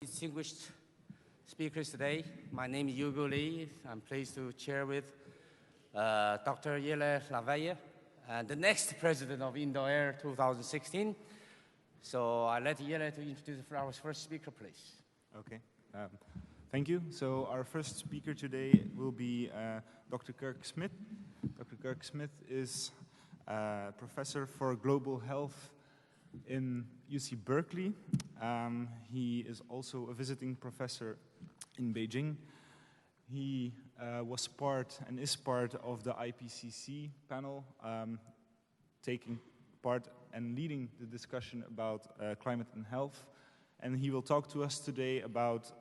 Distinguished speakers today, my name is Hugo Lee. I'm pleased to chair with Dr. Yele Laveye, the next president of Indoor Air 2016. So I'll let Yele to introduce our first speaker, please. Okay, thank you. So our first speaker today will be Dr. Kirk Smith. Dr. Kirk Smith is professor for global health in UC Berkeley. He is also a visiting professor in Beijing. He was part and is part of the IPCC panel, taking part and leading the discussion about climate and health. And he will talk to us today about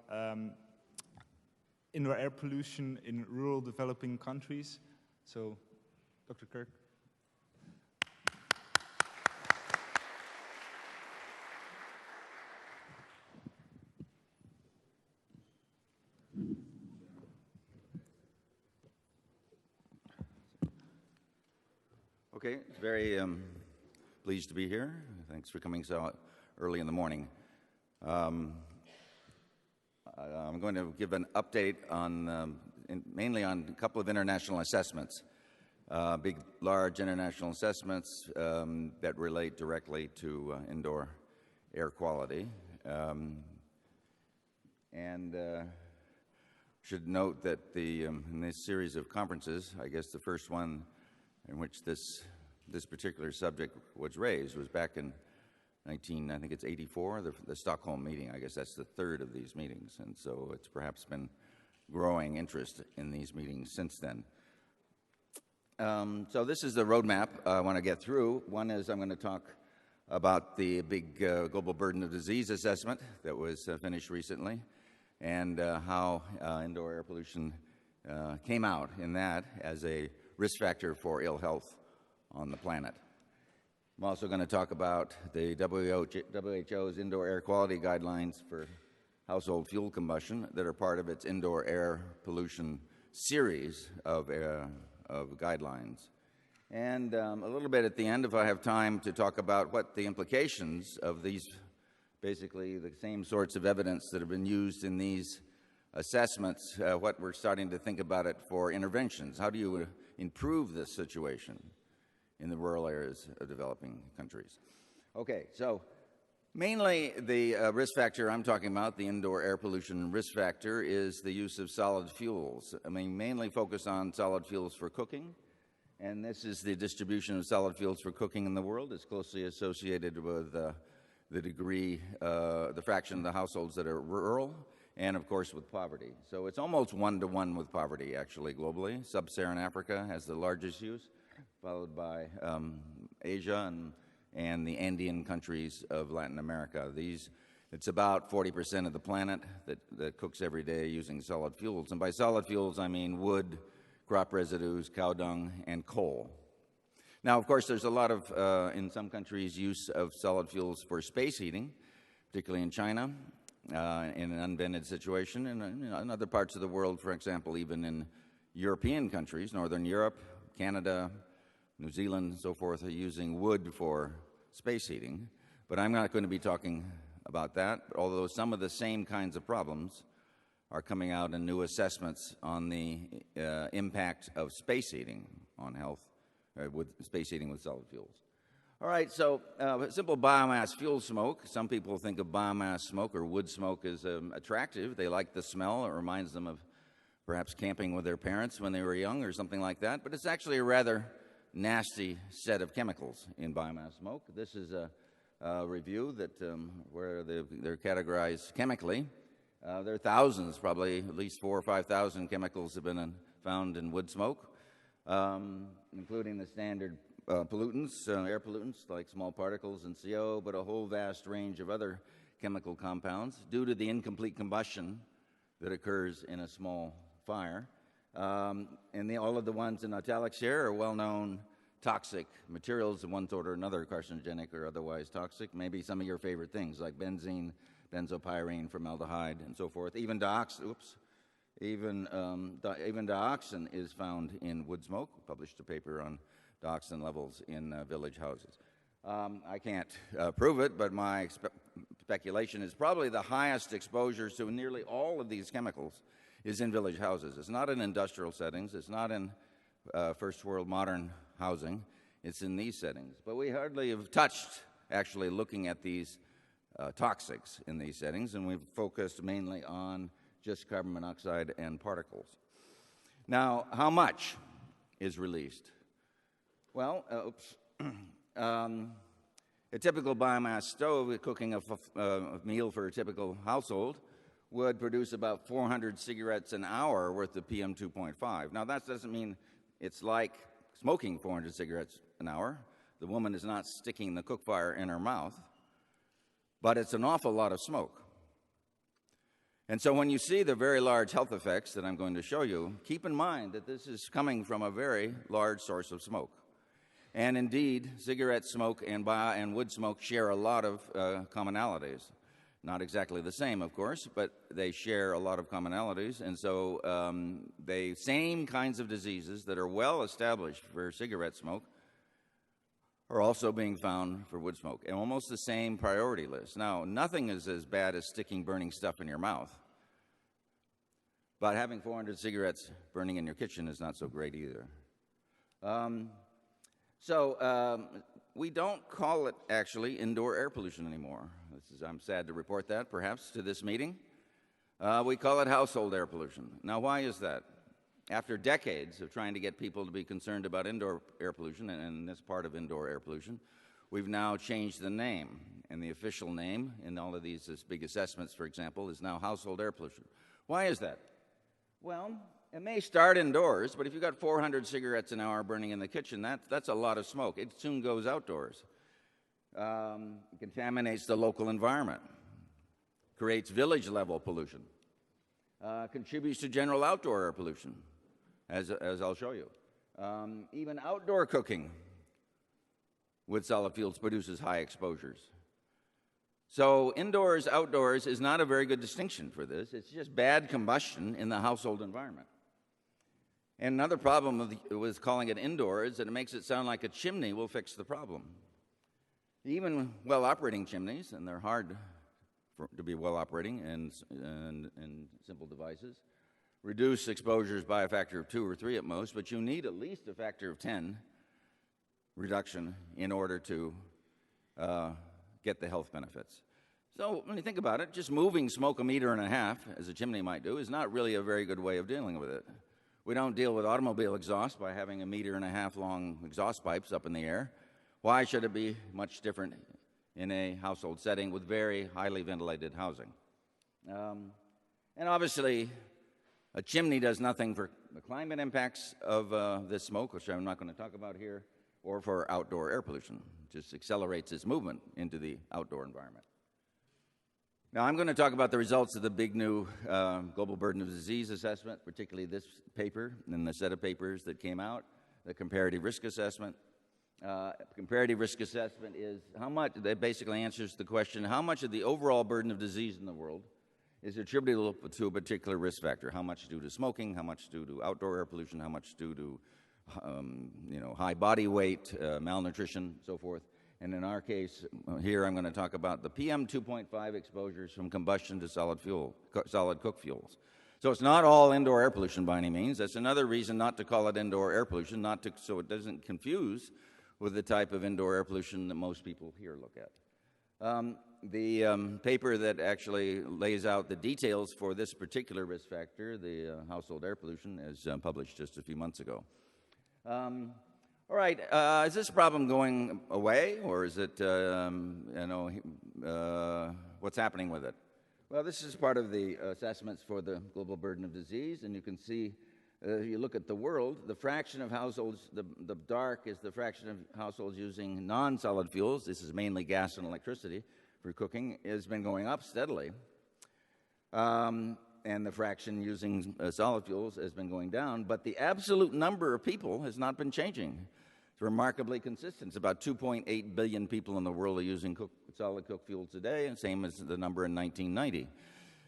indoor air pollution in rural developing countries. So, Dr. Kirk. Okay, very pleased to be here. Thanks for coming so early in the morning. I'm going to give an update on mainly on a couple of international assessments, large international assessments that relate directly to indoor air quality. And should note that in this series of conferences, I guess the first one in which this particular subject was raised was back in I think it's 84, the Stockholm meeting. I guess that's the third of these meetings, and so it's perhaps been growing interest in these meetings since then. So this is the roadmap I want to get through. One is I'm going to talk about the big global burden of disease assessment that was finished recently, and how indoor air pollution came out in that as a risk factor for ill health on the planet. I'm also going to talk about the WHO's indoor air quality guidelines for household fuel combustion that are part of its indoor air pollution series of guidelines. And a little bit at the end, if I have time, to talk about what the implications of these, basically the same sorts of evidence that have been used in these assessments, what we're starting to think about it for interventions. How do you improve this situation in the rural areas of developing countries? Okay, so mainly the risk factor I'm talking about, the indoor air pollution risk factor, is the use of solid fuels. I mean, mainly focus on solid fuels for cooking, and this is the distribution of solid fuels for cooking in the world. It's closely associated with the degree, the fraction of the households that are rural, and of course with poverty. So it's almost one-to-one with poverty, actually, globally. Sub-Saharan Africa has the largest use, followed by Asia and the Andean countries of Latin America. It's about 40% of the planet that cooks every day using solid fuels. And by solid fuels, I mean wood, crop residues, cow dung, and coal. Now, of course, there's a lot of, in some countries, use of solid fuels for space heating, particularly in China, in an unvented situation, and in other parts of the world, for example, even in European countries, Northern Europe, Canada, New Zealand, and so forth, are using wood for space heating. But I'm not going to be talking about that, although some of the same kinds of problems are coming out in new assessments on the impact of space heating on health, with space heating with solid fuels. All right, so simple biomass fuel smoke. Some people think of biomass smoke or wood smoke as attractive. They like the smell. It reminds them of perhaps camping with their parents when they were young or something like that. But it's actually a rather nasty set of chemicals in biomass smoke. This is a review that where they're categorized chemically. There are thousands, probably at least 4,000 or 5,000 chemicals have been found in wood smoke, including the standard pollutants, air pollutants like small particles and CO, but a whole vast range of other chemical compounds due to the incomplete combustion that occurs in a small fire. And all of the ones in italics here are well-known toxic materials of one sort or another, carcinogenic or otherwise toxic. Maybe some of your favorite things like benzene, benzopyrene, formaldehyde, and so forth. Even dioxin is found in wood smoke. We published a paper on dioxin levels in village houses. I can't prove it, but my speculation, is probably the highest exposure to nearly all of these chemicals is in village houses. It's not in industrial settings. It's not in first world modern housing. It's in these settings. But we hardly have touched actually looking at these toxics in these settings, and we've focused mainly on just carbon monoxide and particles. Now, how much is released? Well, a typical biomass stove cooking a meal for a typical household would produce about 400 cigarettes an hour worth of PM 2.5. Now, that doesn't mean it's like smoking 400 cigarettes an hour. The woman is not sticking the cook fire in her mouth, but it's an awful lot of smoke. And so when you see the very large health effects that I'm going to show you, keep in mind that this is coming from a very large source of smoke. And indeed, cigarette smoke and wood smoke share a lot of commonalities. Not exactly the same, of course, but they share a lot of commonalities. And so the same kinds of diseases that are well established for cigarette smoke are also being found for wood smoke, and almost the same priority list. Now, nothing is as bad as sticking burning stuff in your mouth, but having 400 cigarettes burning in your kitchen is not so great either. We don't call it actually indoor air pollution anymore. I'm sad to report that, perhaps, to this meeting. We call it household air pollution. Now, why is that? After decades of trying to get people to be concerned about indoor air pollution, and this part of indoor air pollution, we've now changed the name. And the official name in all of these big assessments, for example, is now household air pollution. Why is that? Well, it may start indoors, but if you've got 400 cigarettes an hour burning in the kitchen, that's a lot of smoke. It soon goes outdoors. It contaminates the local environment, creates village-level pollution, contributes to general outdoor air pollution, as I'll show you. Even outdoor cooking with solid fuels produces high exposures. So indoors, outdoors is not a very good distinction for this. It's just bad combustion in the household environment. And another problem with calling it indoor is that it makes it sound like a chimney will fix the problem. Even well-operating chimneys, and they're hard to be well-operating and simple devices, reduce exposures by a factor of 2 or 3 at most, but you need at least a factor of 10 reduction in order to get the health benefits. So when you think about it, just moving smoke 1.5 meters, as a chimney might do, is not really a very good way of dealing with it. We don't deal with automobile exhaust by having 1.5 meter long exhaust pipes up in the air. Why should it be much different in a household setting with very highly ventilated housing? And obviously, a chimney does nothing for the climate impacts of this smoke, which I'm not going to talk about here, or for outdoor air pollution. It just accelerates its movement into the outdoor environment. Now, I'm going to talk about the results of the big new Global Burden of Disease assessment, particularly this paper and the set of papers that came out, the comparative risk assessment. Comparative risk assessment is how much, that basically answers the question, how much of the overall burden of disease in the world is attributable to a particular risk factor? How much due to smoking, how much due to outdoor air pollution, how much due to high body weight, malnutrition, so forth. And in our case, here I'm going to talk about the PM 2.5 exposures from combustion to solid cook fuels. So it's not all indoor air pollution by any means. That's another reason not to call it indoor air pollution, so it doesn't confuse with the type of indoor air pollution that most people here look at. The paper that actually lays out the details for this particular risk factor, the household air pollution, is published just a few months ago. All right, is this problem going away, or is it, what's happening with it? Well, this is part of the assessments for the global burden of disease, and you can see, if you look at the world, the fraction of households, the dark is the fraction of households using non-solid fuels. This is mainly gas and electricity for cooking, has been going up steadily. And the fraction using solid fuels has been going down, but the absolute number of people has not been changing. It's remarkably consistent. It's about 2.8 billion people in the world are using solid cook fuels today, and same as the number in 1990.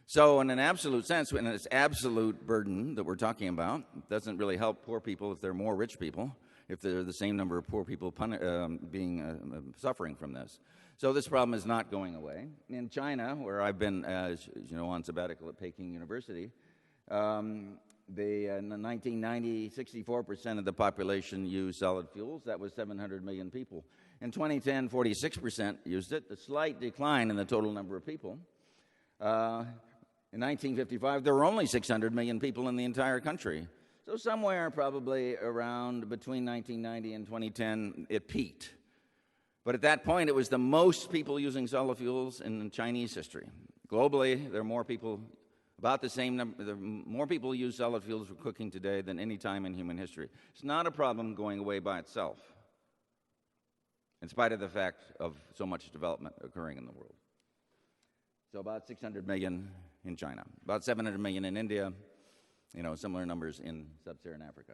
So in an absolute sense, in its absolute burden that we're talking about, it doesn't really help poor people if they're more rich people, if they're the same number of poor people suffering from this. So this problem is not going away. In China, where I've been, as you know, on sabbatical at Peking University, in 1990, 64% of the population used solid fuels. That was 700 million people. In 2010, 46% used it, a slight decline in the total number of people. In 1955, there were only 600 million people in the entire country. So somewhere probably around between 1990 and 2010, it peaked. But at that point, it was the most people using solid fuels in Chinese history. Globally, there are more people, about the same number, there are more people use solid fuels for cooking today than any time in human history. It's not a problem going away by itself, in spite of the fact of so much development occurring in the world. So about 600 million in China, about 700 million in India, you know, similar numbers in sub-Saharan Africa.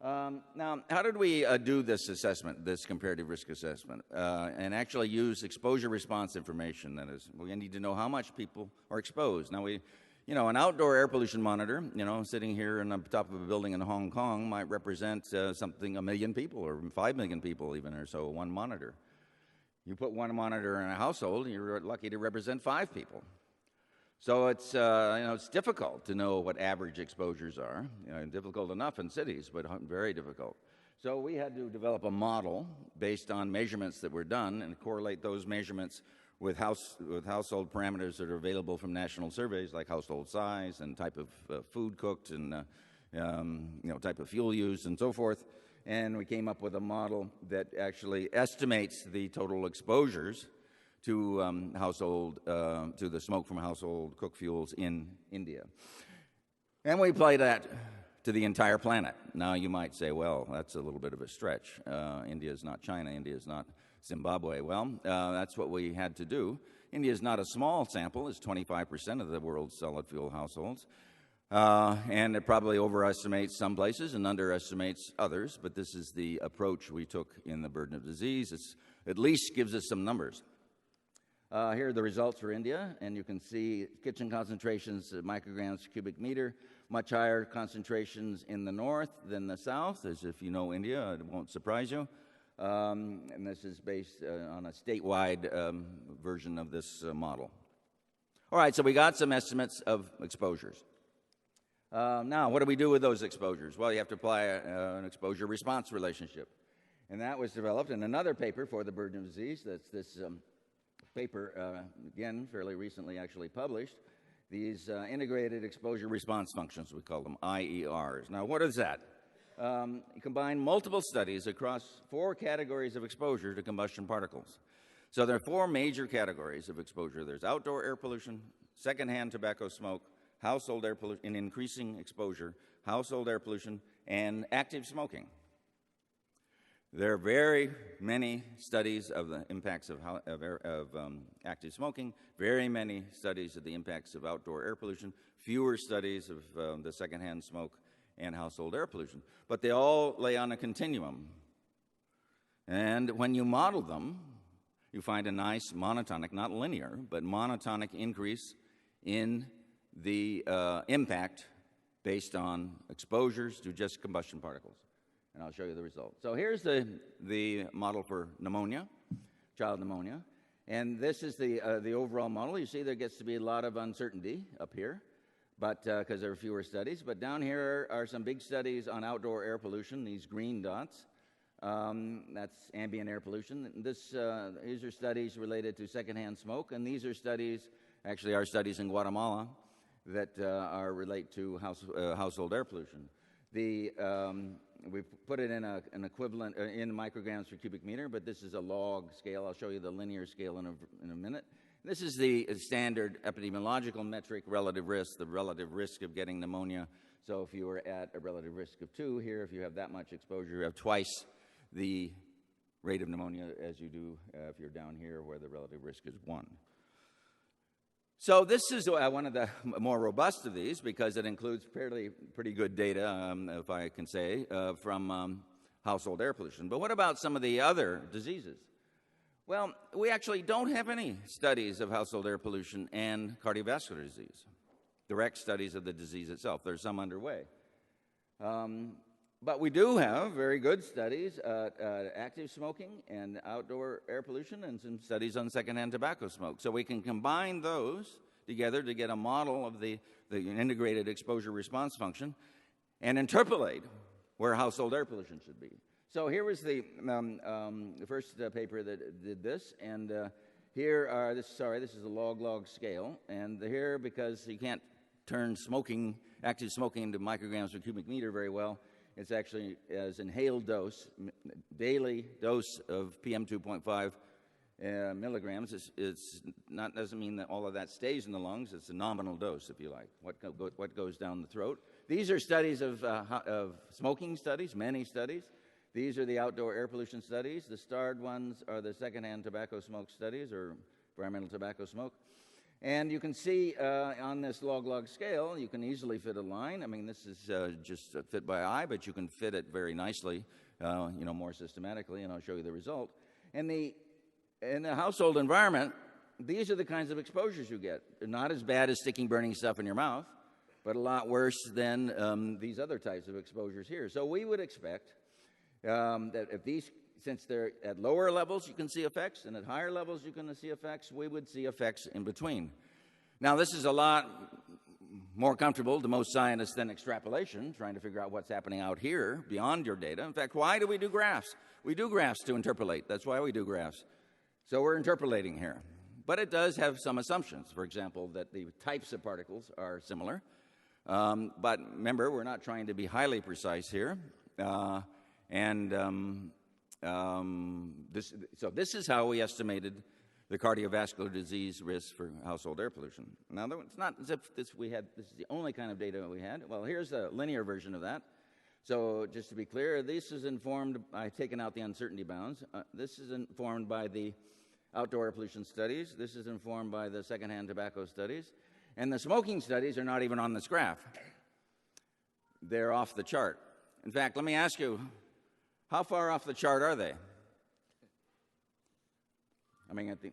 Now, how did we do this assessment, this comparative risk assessment, and actually use exposure response information? That is, we need to know how much people are exposed. Now, an outdoor air pollution monitor, sitting here on the top of a building in Hong Kong might represent a million people or 5 million people even, or so, one monitor. You put one monitor in a household, you're lucky to represent 5 people. So it's difficult to know what average exposures are. Difficult enough in cities, but very difficult. So we had to develop a model based on measurements that were done and correlate those measurements with household parameters that are available from national surveys, like household size and type of food cooked and type of fuel used and so forth. And we came up with a model that actually estimates the total exposures to to the smoke from household cooked fuels in India. And we apply that to the entire planet. Now you might say, well, that's a little bit of a stretch. India is not China. India is not Zimbabwe. Well, that's what we had to do. India is not a small sample. It's 25% of the world's solid fuel households. And it probably overestimates some places and underestimates others, but this is the approach we took in the burden of disease. It at least gives us some numbers. Here are the results for India, and you can see kitchen concentrations, micrograms per cubic meter, much higher concentrations in the north than the south, as if you know India, it won't surprise you. And this is based on a statewide version of this model. All right, so we got some estimates of exposures. Now, what do we do with those exposures? Well, you have to apply an exposure-response relationship. And that was developed in another paper for the burden of disease. That's this paper, again, fairly recently actually published. These integrated exposure response functions, we call them IERs. Now, what is that? You combine multiple studies across 4 categories of exposure to combustion particles. So there are 4 major categories of exposure. There's outdoor air pollution, secondhand tobacco smoke, household air pollution in increasing exposure, household air pollution, and active smoking. There are very many studies of the impacts of active smoking, very many studies of the impacts of outdoor air pollution, fewer studies of the secondhand smoke and household air pollution. But they all lay on a continuum. And when you model them, you find a nice monotonic, not linear, but monotonic increase in the impact based on exposures to just combustion particles. And I'll show you the results. So here's the model for pneumonia, child pneumonia. And this is the overall model. You see there gets to be a lot of uncertainty up here, but because there are fewer studies. But down here are some big studies on outdoor air pollution, these green dots. That's ambient air pollution. These are studies related to secondhand smoke, and these are studies, actually our studies in Guatemala, that relate to household air pollution. We put it in an equivalent in micrograms per cubic meter, but this is a log scale. I'll show you the linear scale in a minute. This is the standard epidemiological metric, relative risk, the relative risk of getting pneumonia. So if you were at a relative risk of 2 here, if you have that much exposure, you have twice the rate of pneumonia as you do if you're down here where the relative risk is 1. So this is one of the more robust of these because it includes pretty good data, if I can say, from household air pollution. But what about some of the other diseases? Well, we actually don't have any studies of household air pollution and cardiovascular disease, direct studies of the disease itself. There's some underway. But we do have very good studies active smoking and outdoor air pollution, and some studies on secondhand tobacco smoke. So we can combine those together to get a model of the integrated exposure response function and interpolate where household air pollution should be. So here was the first paper that did this, and here are, this is a log-log scale, and here, because you can't turn smoking, active smoking into micrograms per cubic meter very well, it's actually as inhaled dose, daily dose of PM 2.5 milligrams. It's not, doesn't mean that all of that stays in the lungs. It's a nominal dose, if you like, what goes down the throat. These are studies of smoking studies, many studies. These are the outdoor air pollution studies. The starred ones are the secondhand tobacco smoke studies, or environmental tobacco smoke. And you can see on this log-log scale, you can easily fit a line. I mean, this is just fit by eye, but you can fit it very nicely, more systematically, and I'll show you the result. And in the household environment, these are the kinds of exposures you get. They're not as bad as sticking burning stuff in your mouth, but a lot worse than these other types of exposures here. So we would expect that if these, since they're at lower levels, you can see effects, and at higher levels, you can see effects, we would see effects in between. Now, this is a lot more comfortable to most scientists than extrapolation, trying to figure out what's happening out here beyond your data. In fact, why do we do graphs? We do graphs to interpolate. That's why we do graphs. So we're interpolating here. But it does have some assumptions. For example, that the types of particles are similar. But remember, we're not trying to be highly precise here. So this is how we estimated the cardiovascular disease risk for household air pollution. Now, it's not as if this is the only kind of data we had. Well, here's a linear version of that. So just to be clear, this is informed by taking out the uncertainty bounds. This is informed by the outdoor air pollution studies. This is informed by the secondhand tobacco studies. And the smoking studies are not even on this graph. They're off the chart. In fact, let me ask you, how far off the chart are they? I mean, at the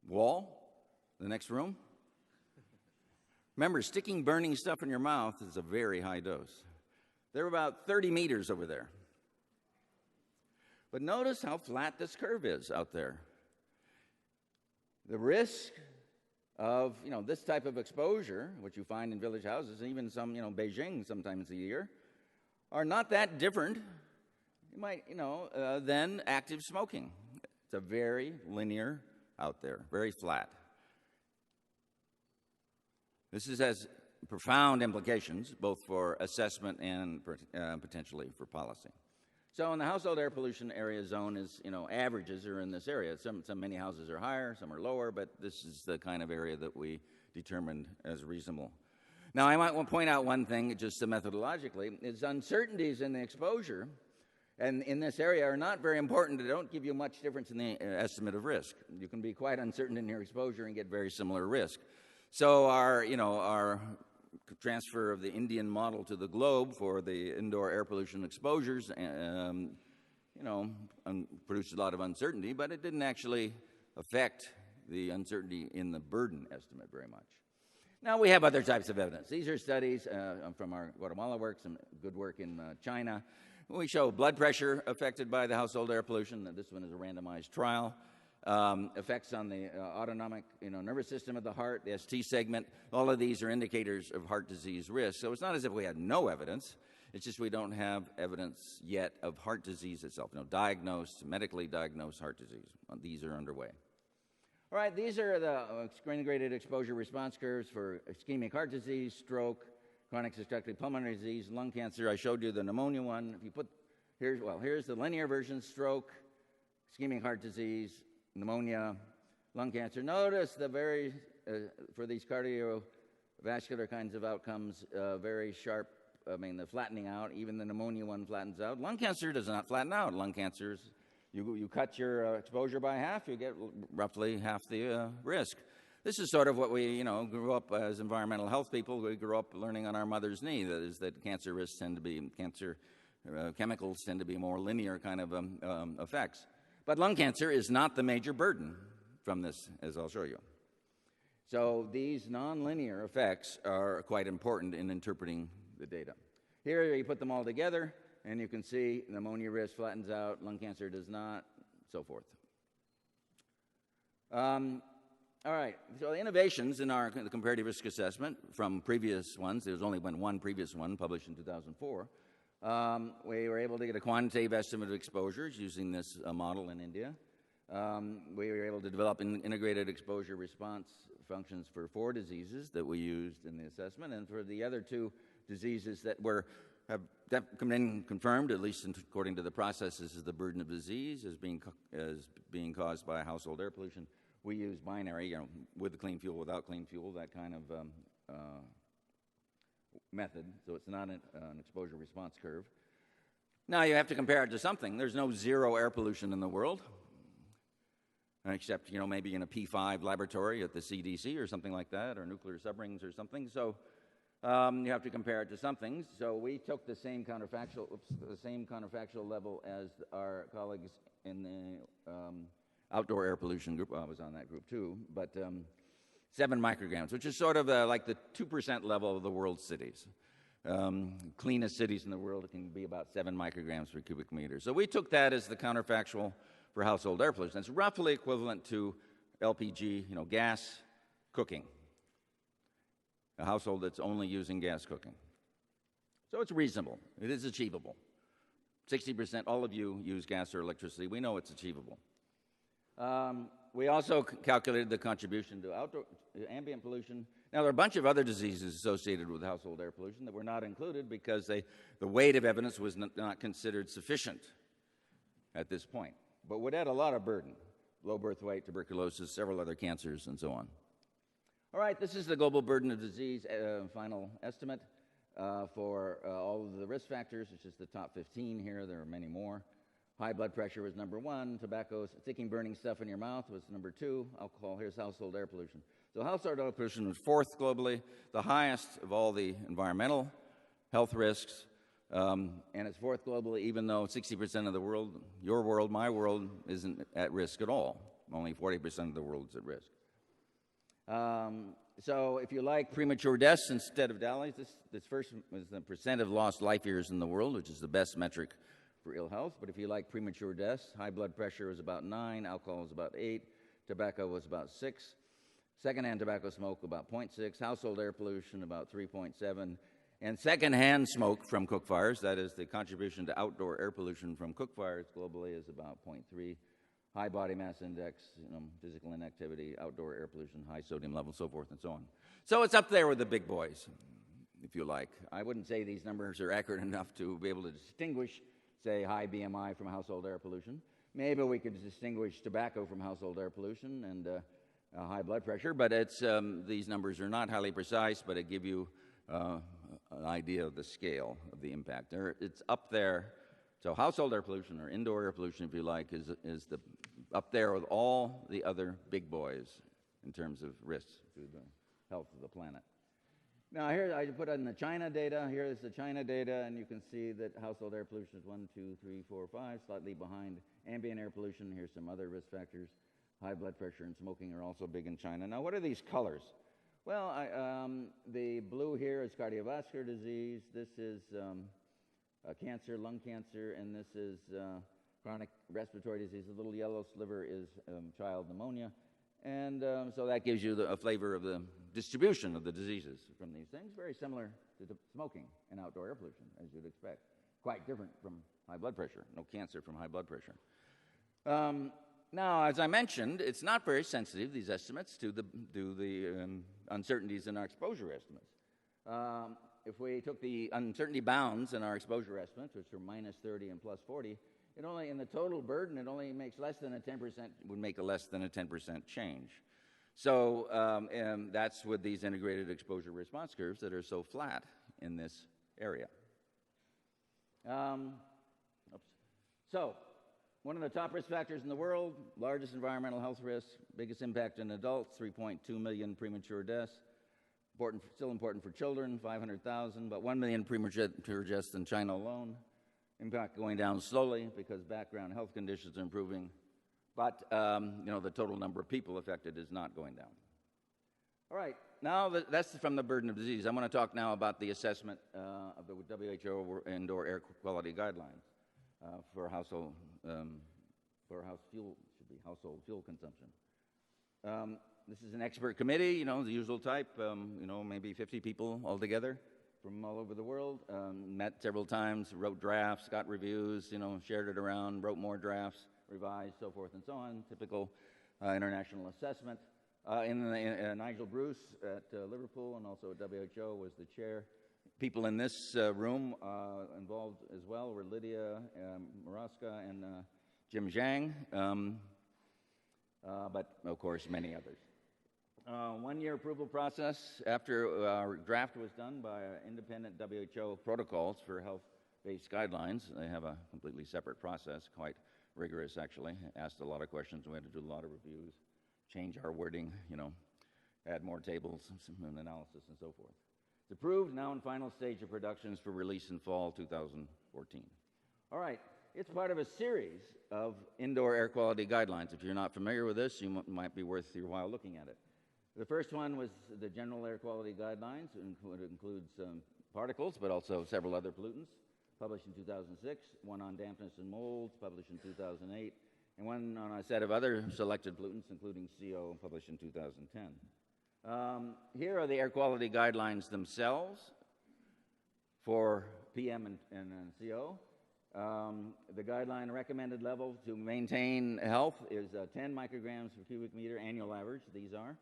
wall? The next room? Remember, sticking burning stuff in your mouth is a very high dose. They're about 30 meters over there. But notice how flat this curve is out there. The risk of, this type of exposure, which you find in village houses, even some, Beijing sometimes a year, are not that different, than active smoking. It's a very linear out there, very flat. This has profound implications, both for assessment and potentially for policy. So in the household air pollution area zone is, averages are in this area. Many houses are higher, some are lower, but this is the kind of area that we determined as reasonable. Now, I might want to point out one thing, just methodologically, is uncertainties in the exposure and in this area are not very important. They don't give you much difference in the estimate of risk. You can be quite uncertain in your exposure and get very similar risk. So our transfer of the Indian model to the globe for the indoor air pollution exposures, produced a lot of uncertainty, but it didn't actually affect the uncertainty in the burden estimate very much. Now, we have other types of evidence. These are studies from our Guatemala work, some good work in China. We show blood pressure affected by the household air pollution. This one is a randomized trial. Effects on the autonomic nervous system of the heart, the ST segment. All of these are indicators of heart disease risk. So it's not as if we had no evidence. It's just we don't have evidence yet of heart disease itself. Medically diagnosed heart disease. These are underway. All right, these are the integrated exposure response curves for ischemic heart disease, stroke, chronic obstructive pulmonary disease, lung cancer. I showed you the pneumonia one. If you put, here's the linear version: stroke, ischemic heart disease, pneumonia, lung cancer. Notice the for these cardiovascular kinds of outcomes, very sharp. The flattening out. Even the pneumonia one flattens out. Lung cancer does not flatten out. Lung cancers, you cut your exposure by half, you get roughly half the risk. This is sort of what we, grew up as environmental health people. We grew up learning on our mother's knee. That is, that cancer risks tend to be chemicals tend to be more linear kind of effects. But lung cancer is not the major burden from this, as I'll show you. So these nonlinear effects are quite important in interpreting the data. Here you put them all together, And you can see pneumonia risk flattens out, lung cancer does not, so forth. All right, so the innovations in the comparative risk assessment from previous ones, there's only been one previous one published in 2004. We were able to get a quantitative estimate of exposures using this model in India. We were able to develop integrated exposure response functions for 4 diseases that we used in the assessment, and for the other 2 diseases that have come in confirmed, at least according to the processes, as the burden of disease as being caused by household air pollution. We use binary, with clean fuel, without clean fuel, that kind of method. So it's not an exposure response curve. Now you have to compare it to something. There's no zero air pollution in the world, except maybe in a P5 laboratory at the CDC or something like that, or nuclear submarines or something. So you have to compare it to something. So we took the same counterfactual level as our colleagues in the outdoor air pollution group. Well, I was on that group too, but 7 micrograms, which is sort of like the 2% level of the world's cities. Cleanest cities in the world can be about 7 micrograms per cubic meter. So we took that as the counterfactual for household air pollution. It's roughly equivalent to LPG, gas cooking. A household that's only using gas cooking. So it's reasonable. It is achievable. 60%, all of you use gas or electricity. We know it's achievable. We also calculated the contribution to ambient pollution. Now, there are a bunch of other diseases associated with household air pollution that were not included because the weight of evidence was not considered sufficient at this point, but would add a lot of burden. Low birth weight, tuberculosis, several other cancers, and so on. All right, this is the global burden of disease final estimate for all of the risk factors. It's just the top 15 here. There are many more. High blood pressure was number 1. Tobacco, sticking, burning stuff in your mouth was number 2. Alcohol, here's household air pollution. So household air pollution was 4th globally, the highest of all the environmental health risks, and it's 4th globally, even though 60% of the world, your world, my world, isn't at risk at all. Only 40% of the world is at risk. So if you like premature deaths instead of DALYs, this first was the percent of lost life years in the world, which is the best metric for ill health. But if you like premature deaths, high blood pressure was about 9, alcohol was about 8, tobacco was about 6, secondhand tobacco smoke about 0.6, household air pollution about 3.7, and secondhand smoke from cook fires, that is the contribution to outdoor air pollution from cook fires globally, is about 0.3. High body mass index, physical inactivity, outdoor air pollution, high sodium levels, so forth and so on. So it's up there with the big boys, if you like. I wouldn't say these numbers are accurate enough to be able to distinguish, say, high BMI from household air pollution. Maybe we could distinguish tobacco from household air pollution and high blood pressure, but these numbers are not highly precise, but it give you an idea of the scale of the impact. It's up there. So household air pollution, or indoor air pollution, if you like, is up there with all the other big boys in terms of risks to the health of the planet. Now here I put in the China data. Here is the China data, and you can see that household air pollution is 1, 2, 3, 4, 5, slightly behind ambient air pollution. Here's some other risk factors. High blood pressure and smoking are also big in China. Now what are these colors? Well, the blue here is cardiovascular disease. This is cancer, lung cancer, and this is chronic respiratory disease. The little yellow sliver is child pneumonia. And so that gives you a flavor of the distribution of the diseases from these things, very similar to smoking and outdoor air pollution, as you'd expect. Quite different from high blood pressure. No cancer from high blood pressure. Now, as I mentioned, it's not very sensitive, these estimates, to the uncertainties in our exposure estimates. If we took the uncertainty bounds in our exposure estimates, which are minus 30 and plus 40, it only, in the total burden, it only makes less than a 10%, would make a less than a 10% change. So and that's with these integrated exposure response curves that are so flat in this area. So one of the top risk factors in the world, largest environmental health risk, biggest impact in adults, 3.2 million premature deaths. Still important for children, 500,000, but 1 million premature deaths in China alone. Impact going down slowly because background health conditions are improving, but the total number of people affected is not going All right, now that's from the burden of disease. I'm going to talk now about the assessment of the WHO indoor air quality guidelines for household fuel consumption. This is an expert committee, you know, the usual type, you know, maybe 50 people altogether from all over the world. Met several times, wrote drafts, got reviews, you know, shared it around, wrote more drafts, revised, so forth and so on. Typical international assessment. Nigel Bruce at Liverpool and also at WHO was the chair. People in this room involved as well were Lydia Maraska and Jim Zhang, but of course many others. 1 year approval process after our draft was done by independent WHO protocols for health-based guidelines. They have a completely separate process, quite rigorous actually. Asked a lot of questions, we had to do a lot of reviews, change our wording, you know, add more tables, some analysis and so forth. It's approved, now in final stage of productions for release in fall 2014. All right, it's part of a series of indoor air quality guidelines. If you're not familiar with this, you might be worth your while looking at it. The first one was the general air quality guidelines. It includes particles, but also several other pollutants, published in 2006, one on dampness and molds, published in 2008, and one on a set of other selected pollutants, including CO, published in 2010. Here are the air quality guidelines themselves for PM and CO. The guideline recommended level to maintain health is 10 micrograms per cubic meter annual average, these are.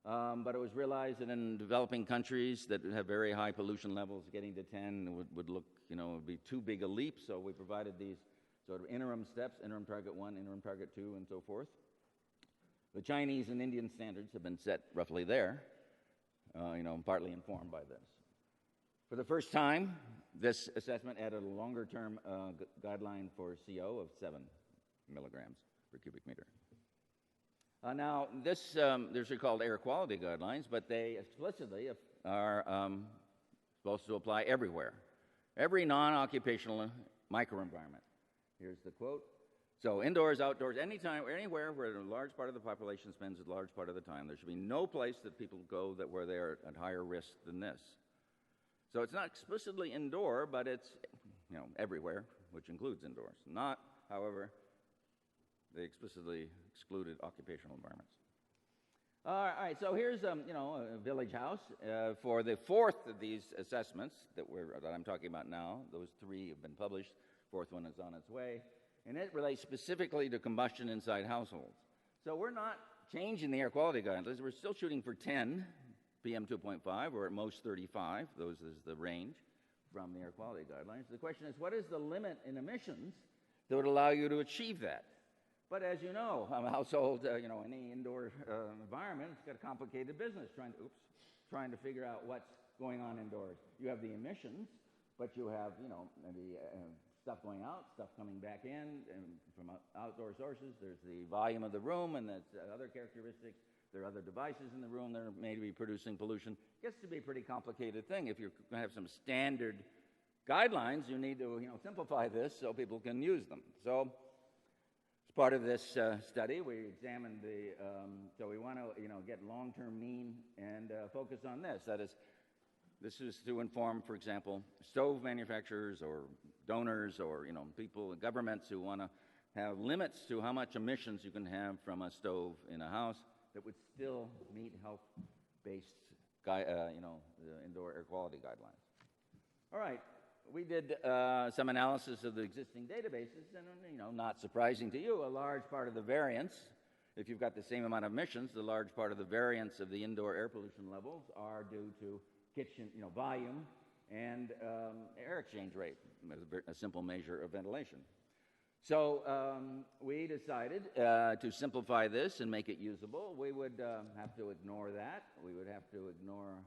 But it was realized that in developing countries that have very high pollution levels, getting to 10 would look, you know, would be too big a leap, so we provided these sort of interim steps, interim target 1, interim target 2, and so forth. The Chinese and Indian standards have been set roughly there, you know, partly informed by this. For the first time, this assessment added a longer-term guideline for CO of 7 milligrams per cubic meter. Now, these are called air quality guidelines, but they explicitly are supposed to apply everywhere, every non-occupational microenvironment. Here's the quote. So indoors, outdoors, anytime, anywhere where a large part of the population spends a large part of the time, there should be no place that people go where they are at higher risk than this. So it's not explicitly indoor, but it's, you know, everywhere, which includes indoors. Not, however, they explicitly excluded occupational environments. All right, so here's you know, a village house. For the fourth of these assessments that I'm talking about now, those 3 have been published. Fourth one is on its way. And it relates specifically to combustion inside households. So we're not changing the air quality guidelines. We're still shooting for 10 PM 2.5, or at most 35. Those is the range from the air quality guidelines. The question is, what is the limit in emissions that would allow you to achieve that? But as you know, a household, you know, any indoor environment, it's got a complicated business trying to figure out what's going on indoors. You have the emissions, but you have, you know, maybe stuff going out, stuff coming back in and from outdoor sources. There's the volume of the room, and there's other characteristics. There are other devices in the room that are maybe producing pollution. It gets to be a pretty complicated thing. If you're going to have some standard guidelines, you need to, you know, simplify this so people can use them. So as part of this study, we examined so we want to, you know, get long-term mean and focus on this. That is, this is to inform, for example, stove manufacturers or donors or, you know, people, governments who want to have limits to how much emissions you can have from a stove in a house that would still meet health-based, you know, the indoor air quality guidelines. All right, we did some analysis of the existing databases, and, you know, not surprising to you, a large part of the variance, if you've got the same amount of emissions, the large part of the variance of the indoor air pollution levels are due to kitchen, you know, volume and air exchange rate, a simple measure of ventilation. So we decided to simplify this and make it usable. We would have to ignore that. We would have to ignore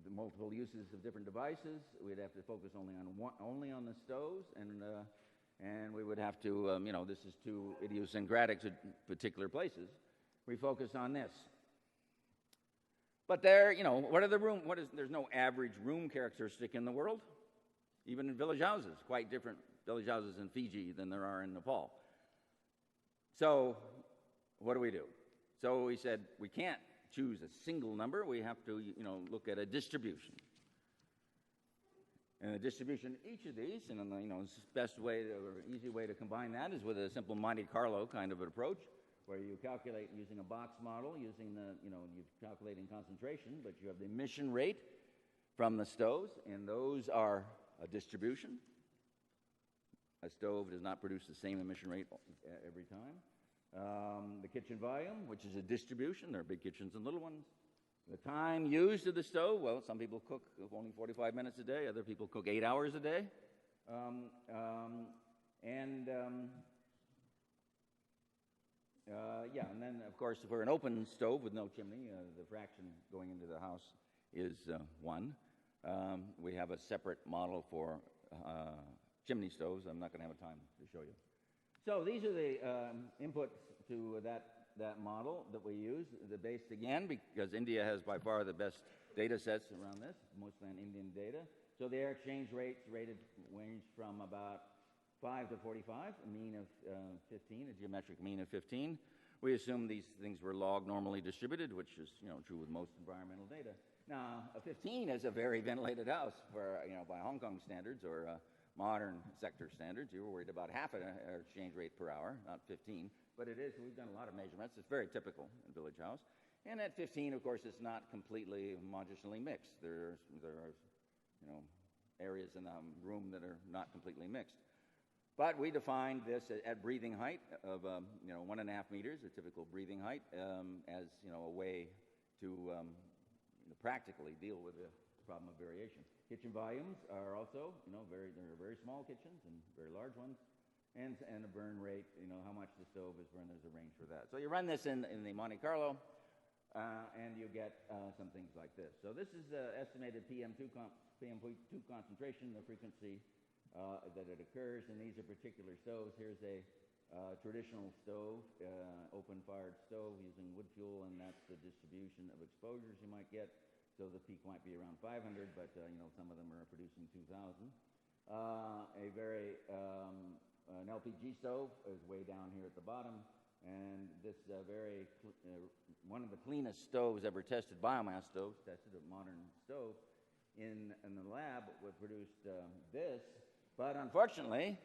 the multiple uses of different devices. We'd have to focus only on the stoves, and we would have to, you know, this is too idiosyncratic to particular places. We focus on this. But there, you know, there's no average room characteristic in the world, even in village houses, quite different village houses in Fiji than there are in Nepal. So what do? So we said we can't choose a single number. We have to, look at a distribution. And the distribution of each of these, and the best way or easy way to combine that is with a simple Monte Carlo kind of an approach, where you calculate using a box model, using you calculate in concentration, but you have the emission rate from the stoves, and those are a distribution. A stove does not produce the same emission rate every time. The kitchen volume, which is a distribution. There are big kitchens and little ones. The time used of the stove, well, some people cook only 45 minutes a day. Other people cook 8 hours a day. And then, of course, for an open stove with no chimney, the fraction going into the house is 1. We have a separate model for chimney stoves. I'm not going to have time to show you. So these are the inputs to that model that we use. The base, again, because India has by far the best data sets around this, mostly on Indian data. So the air exchange rates range from about 5 to 45, a mean of 15, a geometric mean of 15. We assume these things were log normally distributed, which is true with most environmental data. Now, a 15 is a very ventilated house for by Hong Kong standards or modern sector standards. You were worried about half an air exchange rate per hour, not 15. But it is. We've done a lot of measurements. It's very typical in a village house. And at 15, of course, it's not completely homogeneously mixed. There are areas in the room that are not completely mixed. But we defined this at breathing height of 1.5 meters, a typical breathing height, as a way to practically deal with the problem of variation. Kitchen volumes are also there are very small kitchens and very large ones, and a burn rate, how much the stove is burned. There's a range for that. So you run this in the Monte Carlo, and you get some things like this. So this is estimated PM2 concentration, the frequency that it occurs, and these are particular stoves. Here's a traditional stove, open-fired stove using wood fuel, and that's the distribution of exposures you might get. So the peak might be around 500, but some of them are producing 2,000. An LPG stove is way down here at the bottom, and this one of the cleanest stoves ever tested, biomass stoves, tested a modern stove in the lab, would produce this. But unfortunately,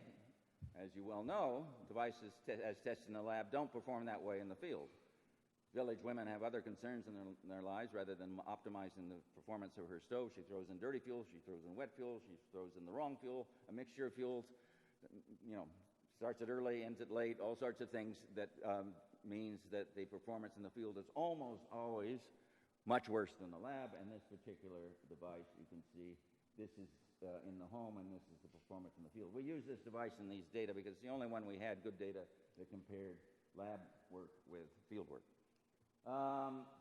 as you well know, devices as tested in the lab don't perform that way in the field. Village women have other concerns in their lives. Rather than optimizing the performance of her stove, she throws in dirty fuel, she throws in wet fuel, she throws in the wrong fuel, a mixture of fuels, starts it early, ends it late, all sorts of things that means that the performance in the field is almost always much worse than the lab. And this particular device, you can see, this is in the home, and this is the performance in the field. We use this device in these data because it's the only one we had good data that compared lab work with field work.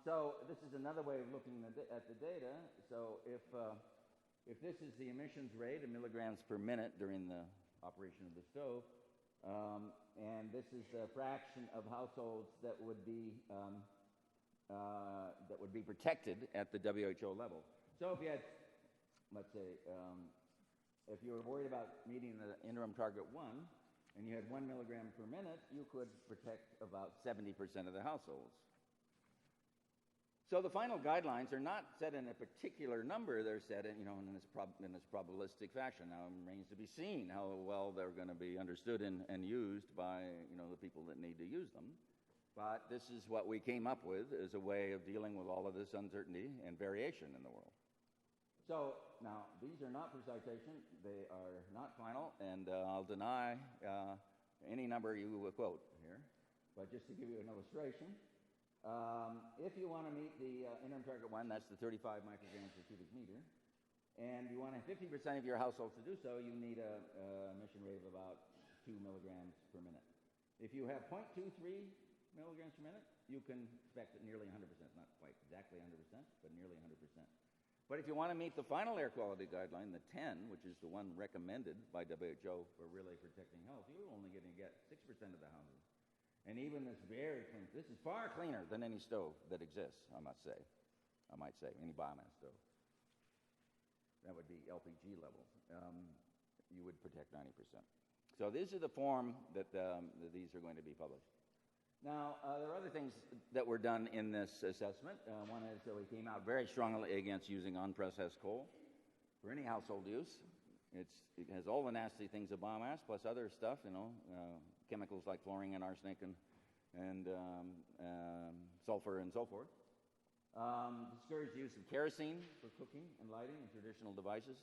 So this is another way of looking at the data. So if this is the emissions rate in milligrams per minute during the operation of the stove, and this is a fraction of households that would be protected at the WHO level. So if you had, let's say, if you were worried about meeting the interim target 1, and you had 1 milligram per minute, you could protect about 70% of the households. So the final guidelines are not set in a particular number. They're set in, in this probabilistic fashion. Now it remains to be seen how well they're going to be understood and used by, the people that need to use them. But this is what we came up with as a way of dealing with all of this uncertainty and variation in the world. So now these are not for citation. They are not final, and I'll deny any number you quote here. But just to give you an illustration, if you want to meet the interim target 1, that's the 35 micrograms per cubic meter, and you want to have 50% of your households to do so, you need a emission rate of about 2 milligrams per minute. If you have 0.23 milligrams per minute, you can expect it nearly 100%, not quite exactly 100%, but nearly 100%. But if you want to meet the final air quality guideline, the 10, which is the one recommended by WHO for really protecting health, you're only going to get 6% of the houses. And even this very clean, this is far cleaner than any stove that exists, I might say, any biomass stove. That would be LPG level. You would protect 90%. So this is the form that these are going to be published. Now, there are other things that were done in this assessment. One is that we came out very strongly against using unprocessed coal for any household use. It has all the nasty things of biomass, plus other stuff, chemicals like fluorine and arsenic and sulfur and so forth. Discouraged use of kerosene for cooking and lighting in traditional devices.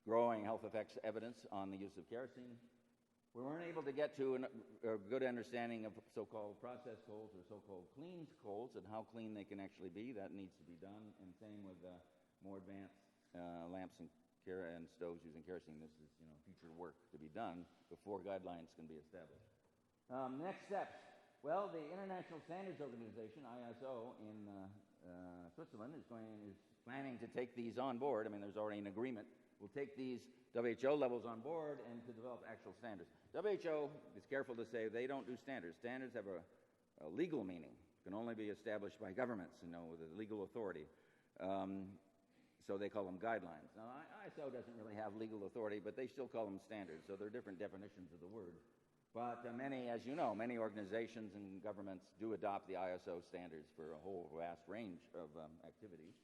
Growing health effects evidence on the use of kerosene. We weren't able to get to a good understanding of so-called processed coals or so-called clean coals and how clean they can actually be. That needs to be done, and same with more advanced lamps and stoves using kerosene. This is future work to be done before guidelines can be established. Next steps. Well, the International Standards Organization, ISO, in Switzerland is planning to take these on board. I mean, there's already an agreement. We'll take these WHO levels on board and to develop actual standards. WHO is careful to say they don't do standards. Standards have a legal meaning. Can only be established by governments, with a legal authority. So they call them guidelines. Now, ISO doesn't really have legal authority, but they still call them standards. So there are different definitions of the word. But many, as you know, many organizations and governments do adopt the ISO standards for a whole vast range of activities.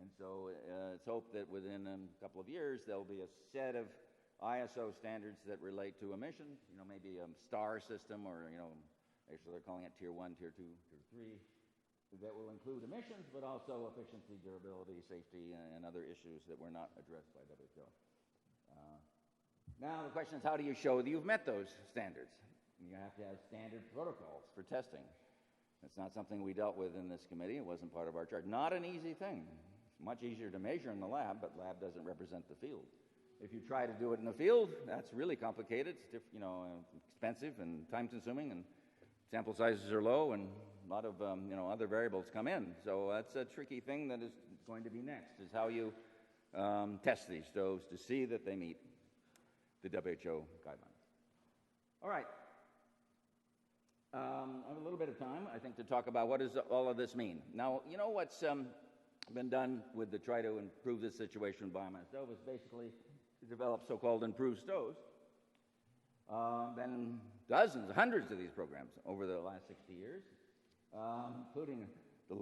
And so it's hoped that within a couple of years there'll be a set of ISO standards that relate to emissions, maybe a star system or, actually they're calling it Tier 1, Tier 2, Tier 3, that will include emissions, but also efficiency, durability, safety, and other issues that were not addressed by WHO. Now the question is, how do you show that you've met those standards? You have to have standard protocols for testing. It's not something we dealt with in this committee. It wasn't part of our charge. Not an easy thing. It's much easier to measure in the lab, but lab doesn't represent the field. If you try to do it in the field, that's really complicated. It's expensive and time-consuming, and sample sizes are low, and a lot of other variables come in. So that's a tricky thing that is going to be next, is how you test these stoves to see that they meet the WHO guidelines. All right. I have a little bit of time, I think, to talk about what does all of this mean. Now, what's been done to try to improve this situation with biomass stove is basically to develop so-called improved stoves. Been dozens, hundreds of these programs over the last 60 years, including the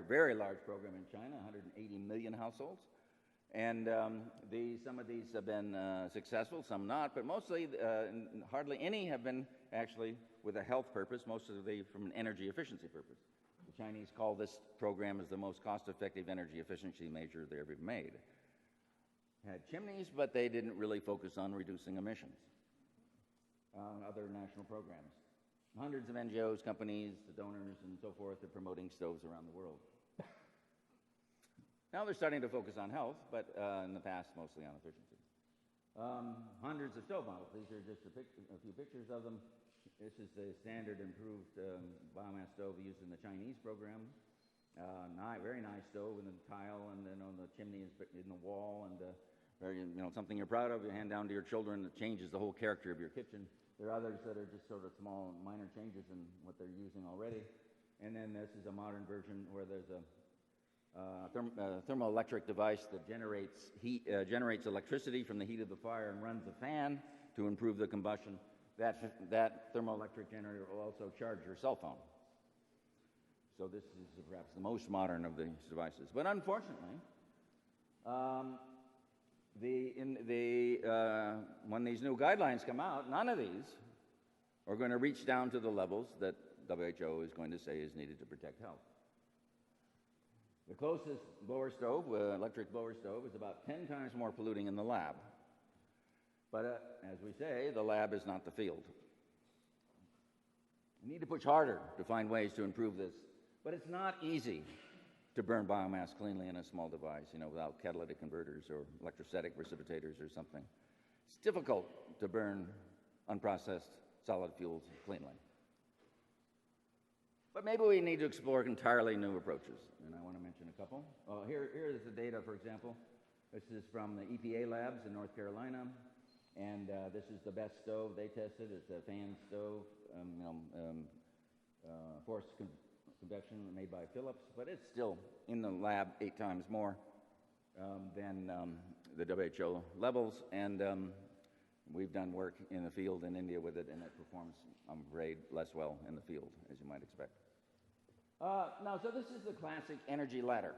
very large program in China, 180 million households. And some of these have been successful, some not, but mostly, hardly any have been actually with a health purpose, most of them from an energy efficiency purpose. The Chinese call this program as the most cost-effective energy efficiency measure they ever made. Had chimneys, but they didn't really focus on reducing emissions. Other national programs. Hundreds of NGOs, companies, the donors, and so forth are promoting stoves around the world. Now they're starting to focus on health, but in the past, mostly on efficiency. Hundreds of stove models. These are just a few pictures of them. This is the standard improved biomass stove used in the Chinese program. Very nice stove with a tile, and then on the chimney is in the wall, and something you're proud of. You hand down to your children. It changes the whole character of your kitchen. There are others that are just sort of small, minor changes in what they're using already. And then this is a modern version where there's a thermoelectric device that generates electricity from the heat of the fire and runs a fan to improve the combustion. That thermoelectric generator will also charge your cell phone. So this is perhaps the most modern of these devices. But unfortunately, when these new guidelines come out, none of these are going to reach down to the levels that WHO is going to say is needed to protect health. The closest blower stove, electric blower stove, is about 10 times more polluting in the lab. But as we say, the lab is not the field. We need to push harder to find ways to improve this. But it's not easy to burn biomass cleanly in a small device, without catalytic converters or electrostatic precipitators or something. It's difficult to burn unprocessed solid fuels cleanly. But maybe we need to explore entirely new approaches, and I want to mention a couple. Here is the data, for example. This is from the EPA labs in North Carolina, and this is the best stove they tested. It's a fan stove, forced convection made by Philips, but it's still in the lab 8 times more than the WHO levels, and We've done work in the field in India with it, and it performs, I'm afraid, less well in the field, as you might expect. Now, so this is the classic energy ladder.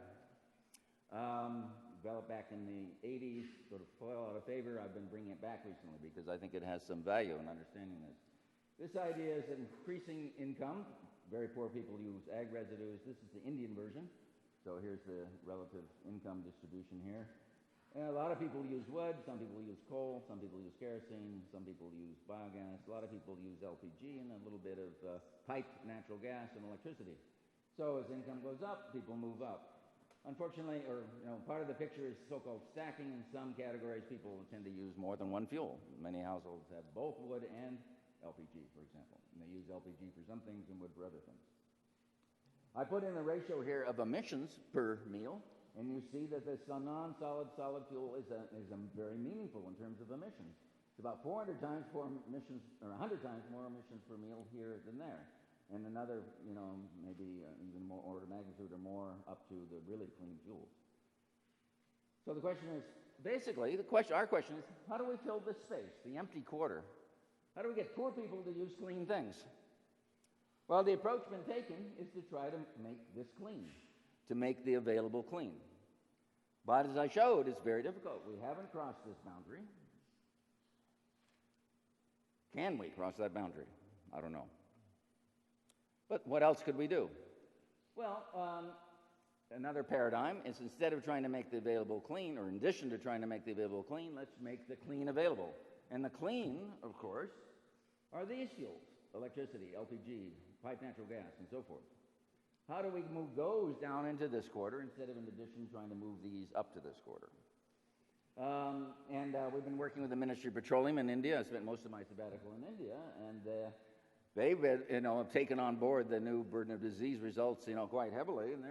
Developed back in the 80s, sort of fell out of favor. I've been bringing it back recently because I think it has some value in understanding this. This idea is increasing income. Very poor people use ag residues. This is the Indian version. So here's the relative income distribution here. And a lot of people use wood, some people use coal, some people use kerosene, some people use biogas, a lot of people use LPG and a little bit of piped natural gas and electricity. So as income goes up, people move up. Unfortunately, part of the picture is so-called stacking. In some categories, people tend to use more than one fuel. Many households have both wood and LPG, for example. And they use LPG for some things and wood for other things. I put in a ratio here of emissions per meal, and you see that this non-solid solid fuel is very meaningful in terms of emissions. It's about 400 times more emissions, or 100 times more emissions per meal here than there. And another, maybe even more order of magnitude or more up to the really clean fuels. So the question is, basically, our question is, how do we fill this space, the empty quarter? How do we get poor people to use clean things? Well, the approach been taken is to try to make this clean, to make the available clean. But as I showed, it's very difficult. We haven't crossed this boundary. Can we cross that boundary? I don't know. But what else could we do? Well, another paradigm is instead of trying to make the available clean, or in addition to trying to make the available clean, let's make the clean available. And the clean, of course, are these fuels: electricity, LPG, piped natural gas, and so forth. How do we move those down into this quarter instead of, in addition, trying to move these up to this quarter? We've been working with the Ministry of Petroleum in India. I spent most of my sabbatical in India, and they've have taken on board the new burden of disease results, quite heavily. And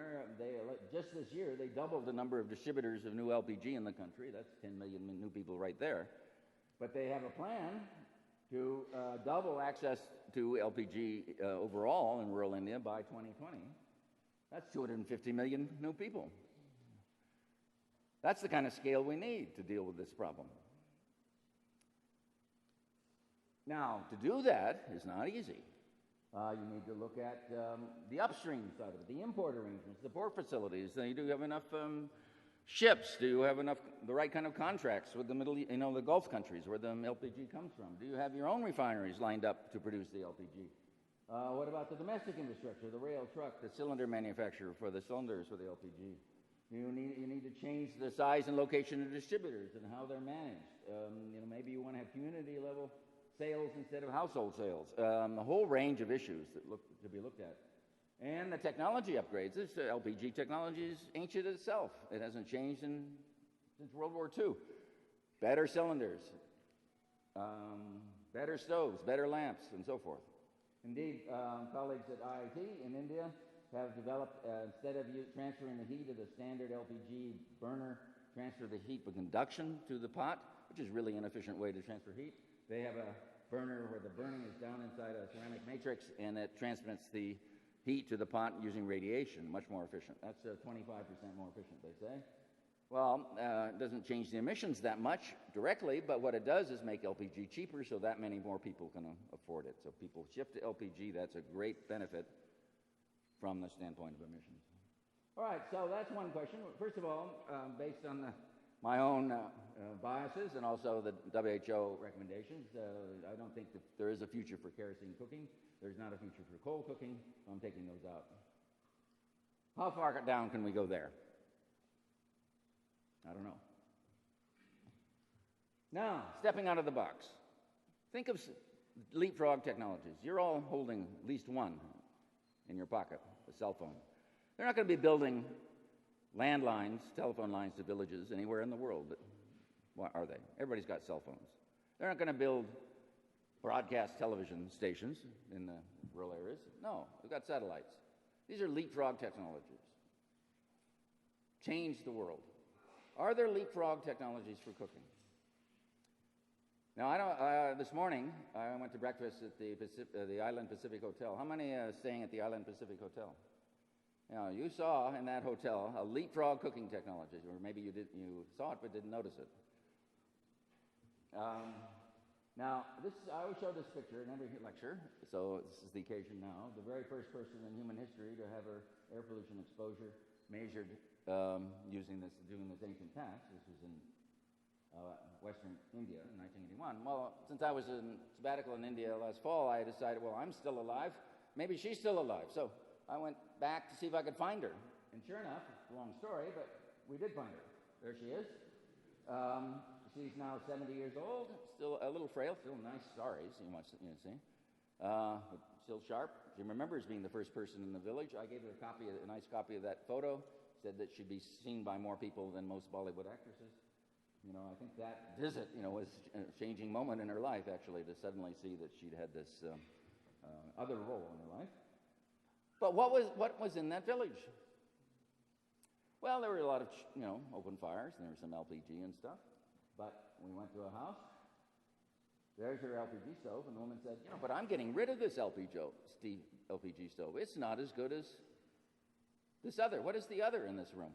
just this year, they doubled the number of distributors of new LPG in the country. That's 10 million new people right there. But they have a plan to double access to LPG overall in rural India by 2020. That's 250 million new people. That's the kind of scale we need to deal with this problem. Now, to do that is not easy. You need to look at the upstream side of it, the import arrangements, the port facilities. Do you have enough ships? Do you have the right kind of contracts with the Gulf countries where the LPG comes from? Do you have your own refineries lined up to produce the LPG? What about the domestic infrastructure, the rail, truck, the cylinder manufacturer for the cylinders for the LPG? You need to change the size and location of distributors and how they're managed. Maybe you want to have community level sales instead of household sales. A whole range of issues to be looked at. And the technology upgrades. This LPG technology is ancient itself. It hasn't changed since World War II. Better cylinders, better stoves, better lamps, and so forth. Indeed, colleagues at IIT in India have developed, instead of transferring the heat of the standard LPG burner, transfer the heat with induction to the pot, which is really an inefficient way to transfer heat. They have a burner where the burning is down inside a ceramic matrix, and it transmits the heat to the pot using radiation, much more efficient. That's 25% more efficient, they say. Well, it doesn't change the emissions that much directly, but what it does is make LPG cheaper so that many more people can afford it. So people shift to LPG. That's a great benefit from the standpoint of emissions. All right, so that's one question. First of all, based on my own biases and also the WHO recommendations, I don't think that there is a future for kerosene cooking. There's not a future for coal cooking. So I'm taking those out. How far down can we go there? I don't know. Now, stepping out of the box. Think of leapfrog technologies. You're all holding at least one in your pocket, a cell phone. They're not going to be building landlines, telephone lines to villages anywhere in the world. But what are they? Everybody's got cell phones. They're not going to build broadcast television stations in the rural areas. No, they've got satellites. These are leapfrog technologies. Change the world. Are there leapfrog technologies for cooking? Now, this morning, I went to breakfast at the Island Pacific Hotel. How many staying at the Island Pacific Hotel? Now, you saw in that hotel a leapfrog cooking technology, or maybe you saw it but didn't notice it. Now, I always show this picture in every lecture, so this is the occasion now. The very first person in human history to have her air pollution exposure measured doing this ancient task. This was in Western India in 1981. Well, since I was in sabbatical in India last fall, I decided, well, I'm still alive. Maybe she's still alive. So I went back to see if I could find her. And sure enough, it's a long story, but we did find her. There she is. She's now 70 years old, still a little frail, still nice saris, you must see, but still sharp. She remembers being the first person in the village. I gave her a nice copy of that photo, said that she'd be seen by more people than most Bollywood actresses. I think that visit, was a changing moment in her life, actually, to suddenly see that she'd had this other role in her life. But what was in that village? Well, there were a lot of, open fires, and there was some LPG and stuff. But we went to a house. There's her LPG stove, and the woman said, but I'm getting rid of this LPG stove. It's not as good as this other. What is the other in this room?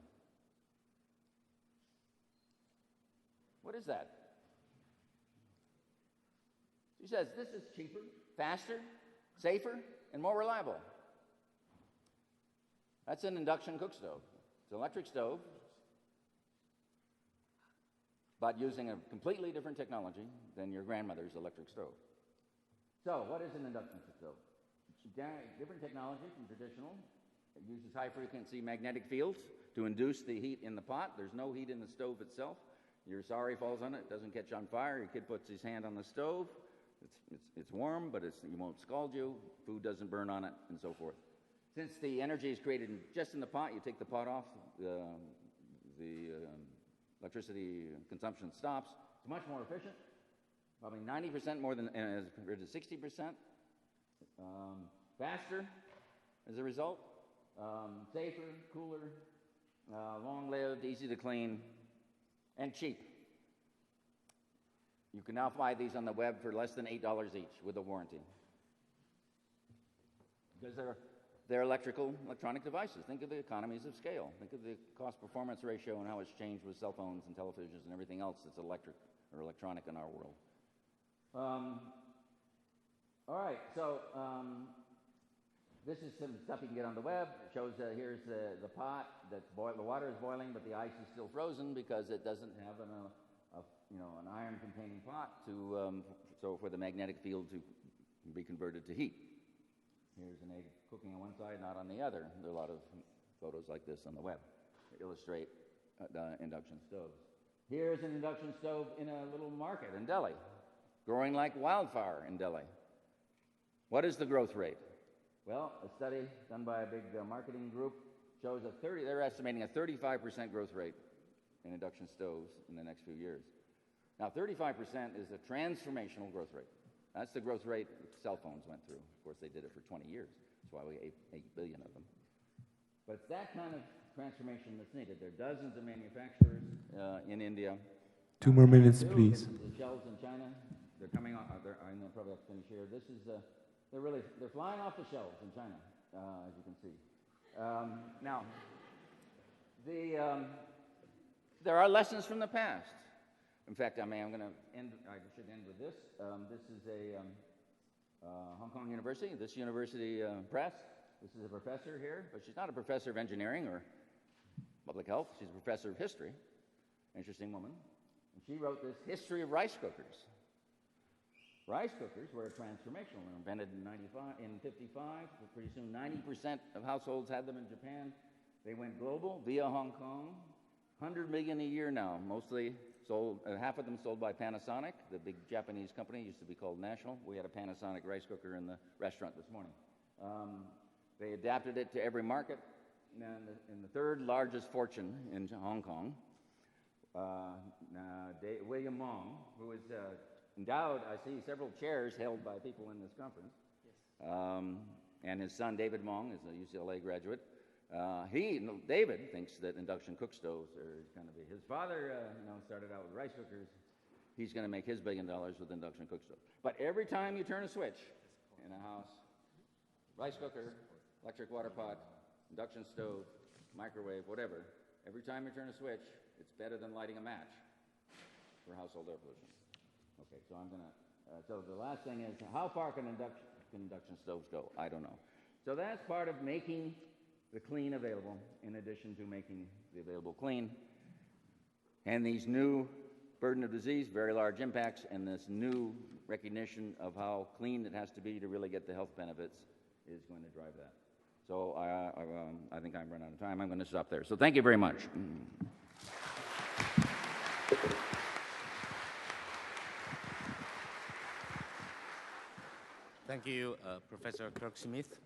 What is that? She says, this is cheaper, faster, safer, and more reliable. That's an induction cook stove. It's an electric stove, but using a completely different technology than your grandmother's electric stove. So, what is an induction stove? Different technology from traditional. It uses high-frequency magnetic fields to induce the heat in the pot. There's no heat in the stove itself. Your sari falls on it, doesn't catch on fire. Your kid puts his hand on the stove. It's warm, but it won't scald you. Food doesn't burn on it, and so forth. Since the energy is created just in the pot, you take the pot off, the electricity consumption stops. It's much more efficient, probably 90% more than as compared to 60%. Faster as a result, safer, cooler, long-lived, easy to clean, and cheap. You can now buy these on the web for less than $8 each with a warranty. Because they're electronic devices. Think of the economies of scale. Think of the cost-performance ratio and how it's changed with cell phones and televisions and everything else that's electric or electronic in our world. All right, so this is some stuff you can get on the web. It shows here's the pot that's the water is boiling, but the ice is still frozen because it doesn't have an iron-containing pot so for the magnetic field to be converted to heat. Here's an egg cooking on one side, not on the other. There are a lot of photos like this on the web that illustrate induction stoves. Here's an induction stove in a little market in Delhi, growing like wildfire in Delhi. What is the growth rate? Well, a study done by a big marketing group shows they're estimating a 35% growth rate in induction stoves in the next few years. Now, 35% is a transformational growth rate. That's the growth rate cell phones went through. Of course, they did it for 20 years. That's why we ate 8 billion of them. But it's that kind of transformation that's needed. There are dozens of manufacturers in India. 2 more minutes, please. The shelves in China, they're coming on. I'm going to probably have to finish here. This is they're flying off the shelves in China, as you can see. Now, there are lessons from the past. In fact, I should end with this. This is a Hong Kong University. This university press. This is a professor here, but she's not a professor of engineering or public health. She's a professor of history. Interesting woman. And she wrote this history of rice cookers. Rice cookers were transformational. They were invented in 55. Pretty soon, 90% of households had them in Japan. They went global via Hong Kong. 100 million a year now, mostly sold, half of them sold by Panasonic, the big Japanese company, used to be called National. We had a Panasonic rice cooker in the restaurant this morning. They adapted it to every market. And the third largest fortune in Hong Kong, William Mong, who is endowed, I see several chairs held by people in this conference. Yes. And his son, David Mong, is a UCLA graduate. David thinks that induction cook stoves are going to be. His father, started out with rice cookers. He's going to make his $1 billion with induction cook stove. But every time you turn a switch in a house, rice cooker, electric water pot, induction stove, microwave, whatever, every time you turn a switch, it's better than lighting a match for household air pollution. Okay, so I'm going to So the last thing is, how far can induction stoves go? I don't know. So that's part of making the clean available, in addition to making the available clean. And these new burden of disease, very large impacts, and this new recognition of how clean it has to be to really get the health benefits is going to drive that. So I think I'm running out of time. I'm going to stop there. So thank you very much. Thank you, Professor Kirk Smith.